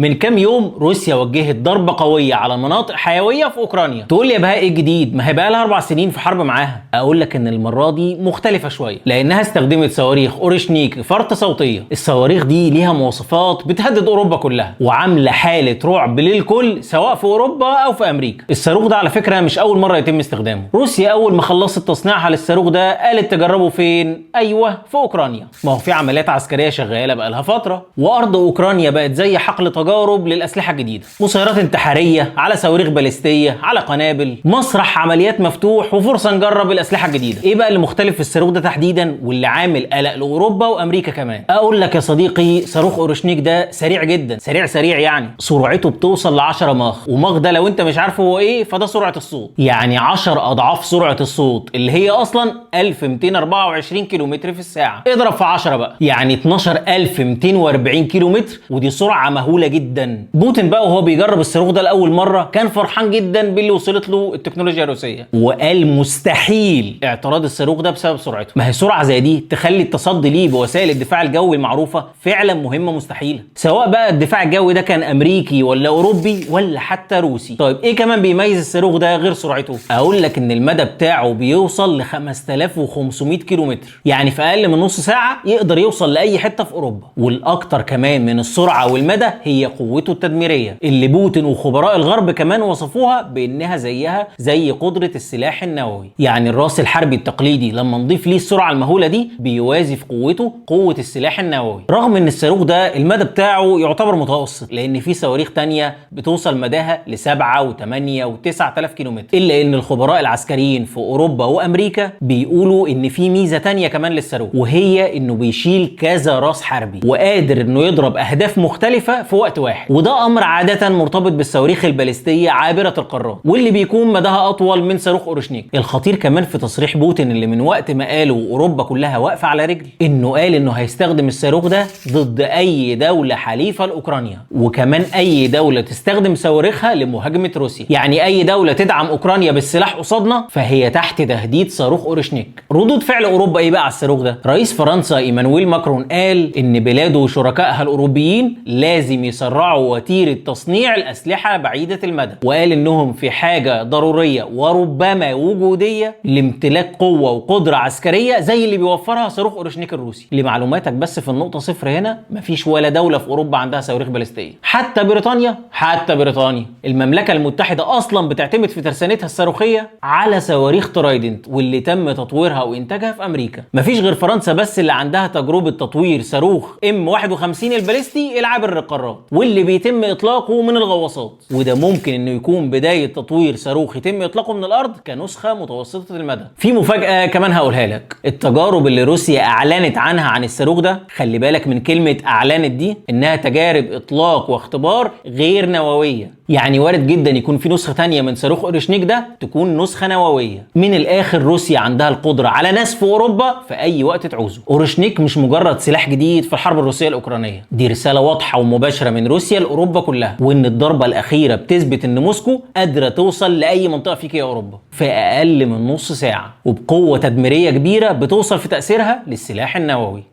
من كام يوم روسيا وجهت ضربة قوية على مناطق حيوية في اوكرانيا. تقول لي يا بهاء ايه الجديد؟ ما هي بقى لها 4 سنين في حرب معاها. اقول لك ان المرة دي مختلفة شوية، لانها استخدمت صواريخ اورشنيك فرط صوتية. الصواريخ دي ليها مواصفات بتهدد اوروبا كلها، وعاملة حالة رعب للكل سواء في اوروبا او في امريكا. الصاروخ ده على فكرة مش اول مرة يتم استخدامه. روسيا اول ما خلصت تصنيعها للصاروخ ده قالت تجربه فين؟ ايوه في اوكرانيا. ما هو في عمليات عسكرية شغالة بقالها فترة، وارض اوكرانيا بقت زي حقل تجارب للاسلحه الجديده، مسيرات انتحاريه، على صواريخ باليستيه، على قنابل، مسرح عمليات مفتوح، وفرصه نجرب الاسلحه الجديده. ايه بقى اللي مختلف في الصاروخ ده تحديدا واللي عامل قلق لاوروبا وامريكا كمان؟ اقول لك يا صديقي، صاروخ اورشنيك ده سريع جدا، سريع يعني سرعته بتوصل ل 10 ماخ. وماخ ده لو انت مش عارفه هو ايه، فده سرعه الصوت، يعني 10 اضعاف سرعه الصوت اللي هي اصلا 1224 كيلومتر في الساعه. اضرب في 10 بقى، يعني 12240 كيلومتر، ودي سرعه مهوله جدا. بوتين بقى وهو بيجرب الصاروخ ده لاول مره كان فرحان جدا باللي وصلت له التكنولوجيا الروسيه، وقال مستحيل اعتراض الصاروخ ده بسبب سرعته. ما هي سرعه زي دي تخلي التصدي ليه بوسائل الدفاع الجوي المعروفه فعلا مهمه مستحيله، سواء بقى الدفاع الجوي ده كان امريكي ولا اوروبي ولا حتى روسي. طيب ايه كمان بيميز الصاروخ ده غير سرعته؟ اقول لك ان المدى بتاعه بيوصل ل 5500 كيلومتر، يعني في اقل من نص ساعه يقدر يوصل لاي حته في اوروبا. والاكتر كمان من السرعه والمدى هي قوته التدميريه، اللي بوتين وخبراء الغرب كمان وصفوها بانها زيها زي قدره السلاح النووي. يعني الراس الحربي التقليدي لما نضيف ليه السرعه المهوله دي بيوازي في قوته قوه السلاح النووي. رغم ان الصاروخ ده المدى بتاعه يعتبر متوسط، لان في صواريخ تانية بتوصل مداها ل 7 و8 و9000 كيلومتر، الا ان الخبراء العسكريين في اوروبا وامريكا بيقولوا ان في ميزه تانية كمان للصاروخ، وهي انه بيشيل كذا راس حربي وقادر انه يضرب اهداف مختلفه في وقت واحد. وده امر عاده مرتبط بالصواريخ الباليستيه عابره القارات، واللي بيكون مداها اطول من صاروخ اورشنيك. الخطير كمان في تصريح بوتين اللي من وقت ما قاله اوروبا كلها واقفه على رجل، انه قال انه هيستخدم الصاروخ ده ضد اي دوله حليفه لاوكرانيا، وكمان اي دوله تستخدم صواريخها لمهاجمه روسيا. يعني اي دوله تدعم اوكرانيا بالسلاح قصادنا فهي تحت تهديد صاروخ اورشنيك. ردود فعل اوروبا ايه بقى على الصاروخ ده؟ رئيس فرنسا ايمانويل ماكرون قال ان بلاده وشركائها الاوروبيين لازم يسرعوا وتيره تصنيع الاسلحه بعيده المدى، وقال انهم في حاجه ضروريه وربما وجوديه لامتلاك قوه وقدره عسكريه زي اللي بيوفرها صاروخ اورشنيك الروسي. لمعلوماتك بس في النقطه صفر هنا، مفيش ولا دوله في اوروبا عندها صواريخ باليستيه، حتى بريطانيا المملكه المتحده اصلا بتعتمد في ترسانتها الصاروخيه على صواريخ ترايدنت، واللي تم تطويرها وانتاجها في امريكا. مفيش غير فرنسا بس اللي عندها تجربه تطوير صاروخ M51 الباليستي العابر للقارات، واللي بيتم اطلاقه من الغواصات. وده ممكن انه يكون بدايه تطوير صاروخ يتم اطلاقه من الارض كنسخه متوسطه المدى. في مفاجاه كمان هقولها لك، التجارب اللي روسيا اعلنت عنها عن الصاروخ ده، خلي بالك من كلمه اعلنت دي، انها تجارب اطلاق واختبار غير نوويه. يعني وارد جدا يكون في نسخه ثانيه من صاروخ اورشنيك ده تكون نسخه نوويه. من الاخر روسيا عندها القدره على ناس في اوروبا في اي وقت تعوزه. اورشنيك مش مجرد سلاح جديد في الحرب الروسيه الاوكرانيه، دي رساله واضحه ومباشره من روسيا لاوروبا كلها، وان الضربه الاخيره بتثبت ان موسكو قادره توصل لاي منطقه فيك يا اوروبا في اقل من نص ساعه، وبقوه تدميريه كبيره بتوصل في تاثيرها للسلاح النووي.